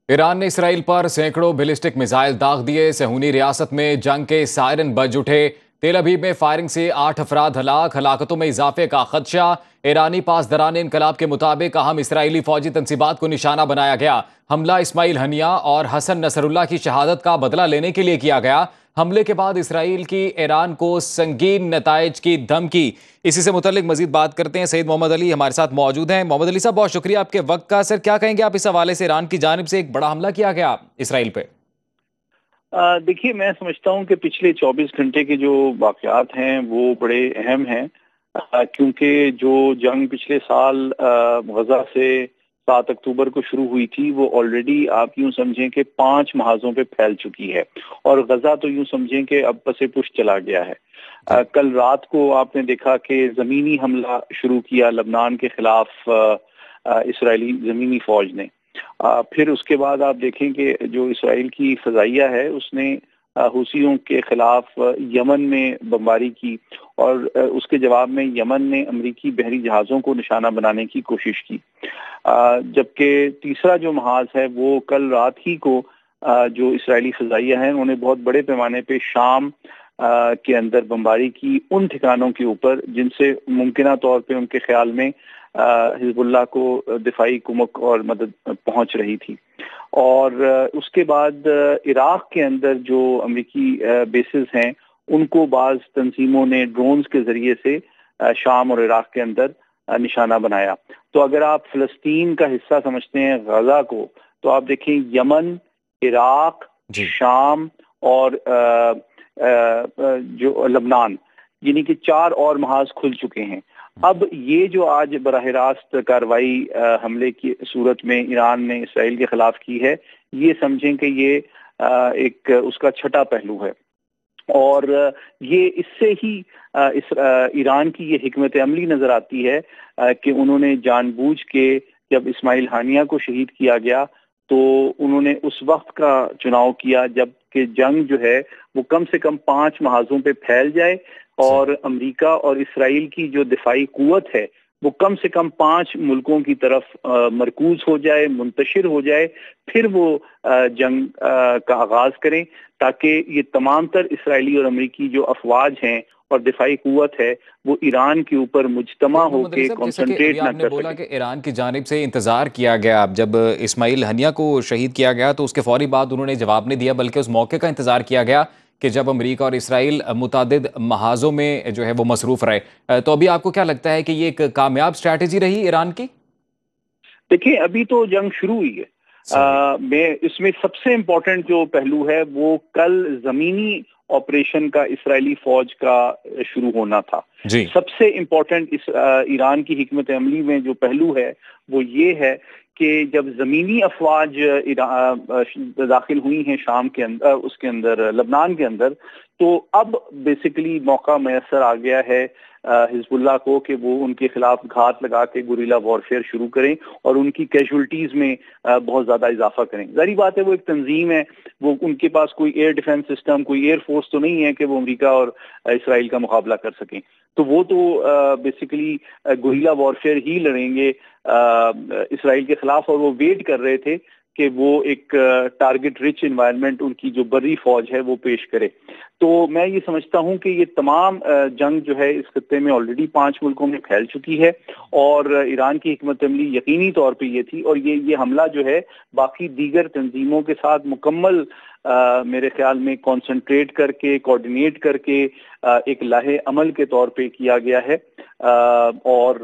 Iran ने Israel पर सैकड़ों बैलिस्टिक मिसाइल दाग दिए। सहूनी रियासत में जंग के सायरन बज उठे। तेल अवीव में फायरिंग से 8 अफराद हलाक, हलाकतों में इजाफे का खदशा। ईरानी पासदारान इनकलाब के मुताबिक अहम इसराइली फौजी तंसीबात को निशाना बनाया गया। हमला इस्माइल हनिया और हसन नसरुल्लाह की शहादत का बदला लेने के लिए किया गया। हमले के बाद इसराइल की ईरान को संगीन नताइज की धमकी। इसी से मुतल्लिक मजीद बात करते हैं। सईद मोहम्मद अली हमारे साथ मौजूद हैं। मोहम्मद अली साहब, बहुत शुक्रिया आपके वक्त का। सर, क्या कहेंगे आप इस हवाले से? ईरान की जानिब से एक बड़ा हमला किया गया इसराइल पे। देखिए, मैं समझता हूं कि पिछले 24 घंटे के जो वाकयात हैं वो बड़े अहम हैं, क्योंकि जो जंग पिछले साल गजा से 7 अक्टूबर को शुरू हुई थी वो ऑलरेडी आप यूं समझें कि 5 महाजों पे फैल चुकी है, और गजा तो यूं समझें कि अब पसे पुश चला गया है। कल रात को आपने देखा कि जमीनी हमला शुरू किया लबनान के खिलाफ इसराइली जमीनी फौज ने। फिर उसके बाद आप देखें कि जो इसराइल की फजाइया है उसने हुसियों के खिलाफ यमन में बमबारी की, और उसके जवाब में यमन ने अमरीकी बहरी जहाज़ों को निशाना बनाने की कोशिश की। जबकि तीसरा जो महाज है वो कल रात ही को जो इसराइली फजाइया हैं उन्होंने बहुत बड़े पैमाने पे शाम के अंदर बमबारी की उन ठिकानों के ऊपर जिनसे मुमकिना तौर पे उनके ख्याल में हिजबुल्लाह को दिफाई कुमक और मदद पहुंच रही थी। और उसके बाद इराक के अंदर जो अमरीकी बेसिस हैं उनको बाज तंजीमों ने ड्रोन्स के जरिए से शाम और इराक के अंदर निशाना बनाया। तो अगर आप फिलिस्तीन का हिस्सा समझते हैं गजा को, तो आप देखें यमन, इराक, शाम और जो लबनान, यानी कि 4 और महाज खुल चुके हैं। अब ये जो आज बराह रास्त कार्रवाई हमले की सूरत में ईरान ने इसराइल के खिलाफ की है, ये समझें कि ये एक उसका छठा पहलू है, और ये इससे ही इस ईरान की ये हिकमत अमली नजर आती है कि उन्होंने जानबूझ के, जब इस्माइल हानिया को शहीद किया गया तो उन्होंने उस वक्त का चुनाव किया जबकि जंग जो है वो कम से कम 5 महाजों पे फैल जाए, और अमेरिका और इसराइल की जो दिफाई कुव्वत है वो कम से कम 5 मुल्कों की तरफ मरकूज हो जाए, मुंतशिर हो जाए, फिर वो जंग का आगाज करें, ताकि ये तमाम तर इसराइली और अमेरिकी जो अफवाज हैं और दिफाई कुव्वत है वो ईरान के ऊपर मुज्तमा होकर कॉन्सेंट्रेट ना कर बोला सके। कि ईरान की जानिब से इंतजार किया गया। जब इस्माइल हनिया को शहीद किया गया तो उसके फौरी बाद उन्होंने जवाब नहीं दिया, बल्कि उस मौके का इंतजार किया गया कि जब अमेरिका और इसराइल मुतादिद महाजों में जो है वो मसरूफ रहे। तो अभी आपको क्या लगता है कि ये एक कामयाब स्ट्रैटेजी रही ईरान की? देखिए, अभी तो जंग शुरू हुई है। मैं इसमें सबसे इम्पोर्टेंट जो पहलू है वो कल जमीनी ऑपरेशन का इसराइली फौज का शुरू होना था। सबसे इम्पोर्टेंट इस ईरान की हिकमत अमली में जो पहलू है वो ये है कि जब जमीनी अफवाज दाखिल हुई हैं शाम के अंदर, उसके अंदर लबनान के अंदर, तो अब बेसिकली मौका मैसर आ गया है हिजबुल्लाह को कि वो उनके खिलाफ घात लगा के गुरिल्ला वॉरफेयर शुरू करें और उनकी कैजुअल्टीज में बहुत ज्यादा इजाफा करें। जारी बात है वो एक तंजीम है, वो उनके पास कोई एयर डिफेंस सिस्टम, कोई एयर फोर्स तो नहीं है कि वो अमेरिका और इसराइल का मुकाबला कर सकें। तो वो तो बेसिकली गुरिल्ला वॉरफेयर ही लड़ेंगे इसराइल के खिलाफ, और वो वेट कर रहे थे कि वो एक टारगेट रिच एनवायरनमेंट उनकी जो बर्री फौज है वो पेश करे। तो मैं ये समझता हूं कि ये तमाम जंग जो है इस खत्ते में ऑलरेडी 5 मुल्कों में फैल चुकी है, और ईरान की हिकमत अमली यकीनी तौर पे ये थी, और ये हमला जो है बाकी दीगर तंजीमों के साथ मुकम्मल मेरे ख्याल में कॉन्सेंट्रेट करके, कोऑर्डिनेट करके एक लाहे अमल के तौर पे किया गया है। और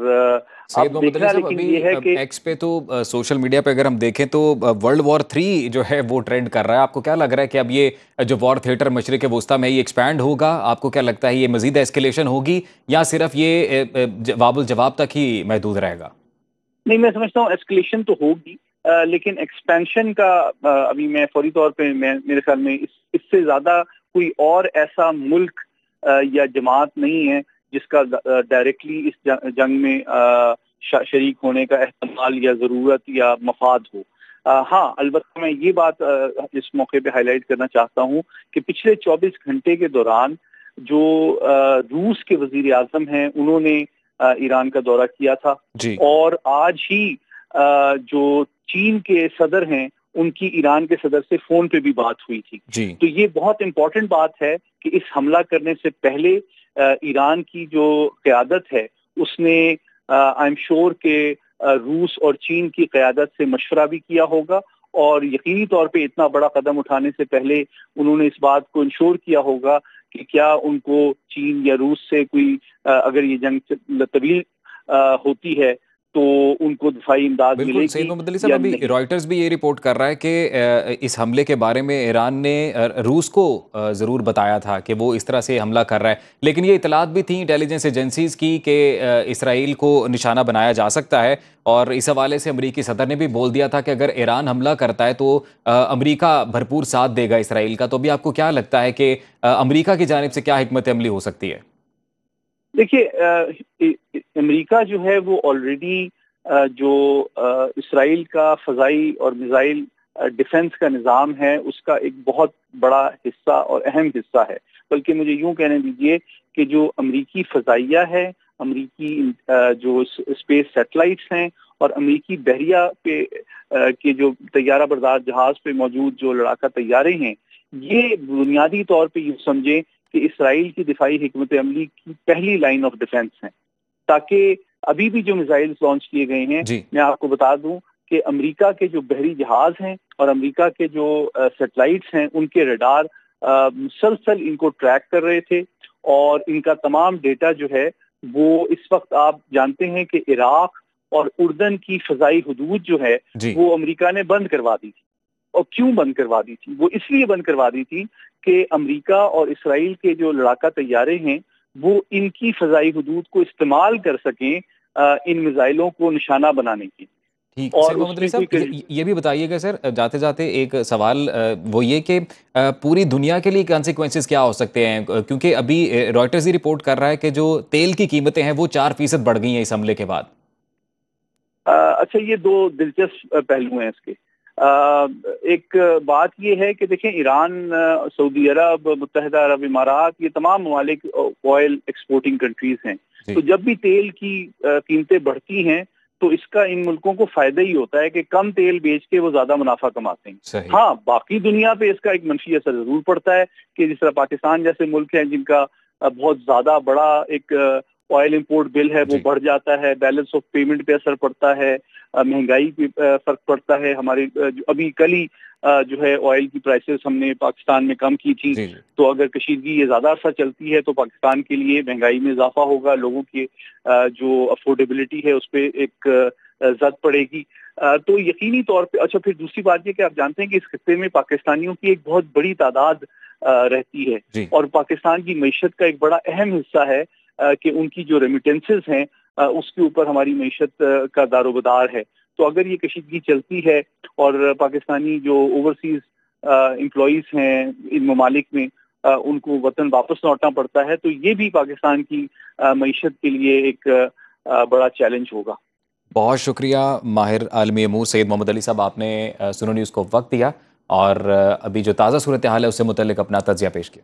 अब देखना लेकिन ये है कि एक्स पे तो सोशल मीडिया पे अगर हम देखें तो वर्ल्ड वॉर 3 जो है वो ट्रेंड कर रहा है। आपको क्या लग रहा है कि अब ये जो वॉर थिएटर मशरिक वस्ता में ये एक्सपैंड होगा? आपको क्या लगता है ये मजीद एस्केलेशन होगी या सिर्फ ये जवाबुल जवाब तक ही महदूद रहेगा? नहीं, मैं समझता हूँ एस्केलेशन तो होगी, लेकिन एक्सपेंशन का अभी मैं फौरी तौर पे मेरे ख्याल में इससे ज्यादा कोई और ऐसा मुल्क या जमात नहीं है जिसका डायरेक्टली इस जंग में शरीक होने का एहतमाल या जरूरत या मफाद हो। हाँ, अलबत्ता मैं ये बात इस मौके पे हाईलाइट करना चाहता हूँ कि पिछले 24 घंटे के दौरान जो रूस के वजीर आजम हैं उन्होंने ईरान का दौरा किया था, और आज ही जो चीन के सदर हैं ان کی ایران کے صدر سے فون پہ بھی بات ہوئی تھی. جی تو یہ بہت امپورٹنٹ بات ہے کہ اس حملہ کرنے سے پہلے ایران کی جو قیادت ہے اس نے آئی ایم شور کہ روس اور چین کی قیادت سے مشورہ بھی کیا ہوگا، اور یقینی طور پہ اتنا بڑا قدم اٹھانے سے پہلے انہوں نے اس بات کو انشور کیا ہوگا کہ کیا ان کو چین یا روس سے کوئی اگر یہ جنگ طویل ہوتی ہے تو ان کو دفاعی امداد ملے بالکل. سید گی محمد علی صاحب، یا ابھی نہیں. رائٹرز بھی یہ رپورٹ کر رہا ہے کہ اس حملے کے بارے میں ایران نے روس کو ضرور بتایا تھا کہ وہ اس طرح سے حملہ کر رہا ہے، لیکن یہ اطلاعات بھی تھیں انٹیلیجنس ایجنسیز کی کہ اسرائیل کو نشانہ بنایا جا سکتا ہے، اور اس حوالے سے امریکی صدر نے بھی بول دیا تھا کہ اگر ایران حملہ کرتا ہے تو امریکہ بھرپور ساتھ دے گا اسرائیل کا. تو ابھی آپ کو کیا لگتا ہے کہ امریکہ کی جانب سے کیا حکمت عملی ہو سکتی ہے؟ دیکھیے، امریکہ جو ہے وہ آلریڈی جو اسرائیل کا فضائی اور میزائل ڈیفنس کا نظام ہے اس کا ایک بہت بڑا حصہ اور اہم حصہ ہے. بلکہ مجھے یوں کہنے دیجئے کہ جو امریکی فضائیہ ہے، امریکی جو اسپیس سیٹلائٹس ہیں، اور امریکی بحریہ پہ کے جو طیارہ بردار جہاز پہ موجود جو لڑاکا طیارے ہیں، یہ بنیادی طور پہ یہ سمجھیں کہ اسرائیل کی دفاعی حکمت عملی کی پہلی لائن آف ڈیفنس ہیں. تاکہ ابھی بھی جو میزائلز لانچ کیے گئے ہیں، جی میں آپ کو بتا دوں کہ امریکہ کے جو بحری جہاز ہیں اور امریکہ کے جو سیٹلائٹس ہیں ان کے ریڈار مسلسل ان کو ٹریک کر رہے تھے، اور ان کا تمام ڈیٹا جو ہے وہ اس وقت آپ جانتے ہیں کہ عراق اور اردن کی فضائی حدود جو ہے جی وہ امریکہ نے بند کروا دی تھی. اور کیوں بند کروا دی تھی؟ وہ اس لیے بند کروا دی تھی کہ امریکہ اور اسرائیل کے جو لڑاکا طیارے ہیں وہ ان کی فضائی حدود کو استعمال کر سکیں ان میزائلوں کو نشانہ بنانے کی. ٹھیک. اور سید محمد اس علی میں صاحب، کوئی یہ بھی بتائیے گا سر، جاتے جاتے ایک سوال وہ یہ کہ پوری دنیا کے لیے کانسیکوینسز کیا ہو سکتے ہیں، کیونکہ ابھی رائٹرز ہی رپورٹ کر رہا ہے کہ جو تیل کی قیمتیں ہیں وہ 4% بڑھ گئی ہیں اس حملے کے بعد. اچھا، یہ دو دلچسپ پہلو ہیں اس کے. ایک بات یہ ہے کہ دیکھیں، ایران، سعودی عرب، متحدہ عرب امارات، یہ تمام ممالک آئل ایکسپورٹنگ کنٹریز ہیں. جی تو جب بھی تیل کی قیمتیں بڑھتی ہیں تو اس کا ان ملکوں کو فائدہ ہی ہوتا ہے کہ کم تیل بیچ کے وہ زیادہ منافع کماتے ہیں. صحیح. ہاں، باقی دنیا پہ اس کا ایک منفی اثر ضرور پڑتا ہے کہ جس طرح پاکستان جیسے ملک ہیں جن کا بہت زیادہ بڑا ایک آئل امپورٹ بل ہے وہ جی بڑھ جاتا ہے، بیلنس آف پیمنٹ پہ اثر پڑتا ہے، مہنگائی پہ فرق پڑتا ہے. ہمارے ابھی کل ہی جو ہے آئل کی پرائسز ہم نے پاکستان میں کم کی تھی. جی جی تو اگر کشیدگی یہ زیادہ عرصہ چلتی ہے تو پاکستان کے لیے مہنگائی میں اضافہ ہوگا، لوگوں کی جو افورڈیبلٹی ہے اس پہ ایک زد پڑے گی. تو یقینی طور پہ اچھا، پھر دوسری بات یہ کہ آپ جانتے ہیں کہ اس خطے میں پاکستانیوں کی ایک بہت بڑی تعداد رہتی ہے، جی اور پاکستان کی معیشت کا ایک بڑا اہم حصہ ہے کہ ان کی جو ریمیٹنسز ہیں اس کے اوپر ہماری معیشت کا دار و بدار ہے. تو اگر یہ کشیدگی چلتی ہے اور پاکستانی جو اوورسیز امپلائیز ہیں ان ممالک میں ان کو وطن واپس لوٹنا پڑتا ہے، تو یہ بھی پاکستان کی معیشت کے لیے ایک بڑا چیلنج ہوگا. بہت شکریہ ماہر عالمی امور سید محمد علی صاحب، آپ نے سنو نیوز کو وقت دیا اور ابھی جو تازہ صورتحال ہے اس سے متعلق اپنا تجزیہ پیش کیا.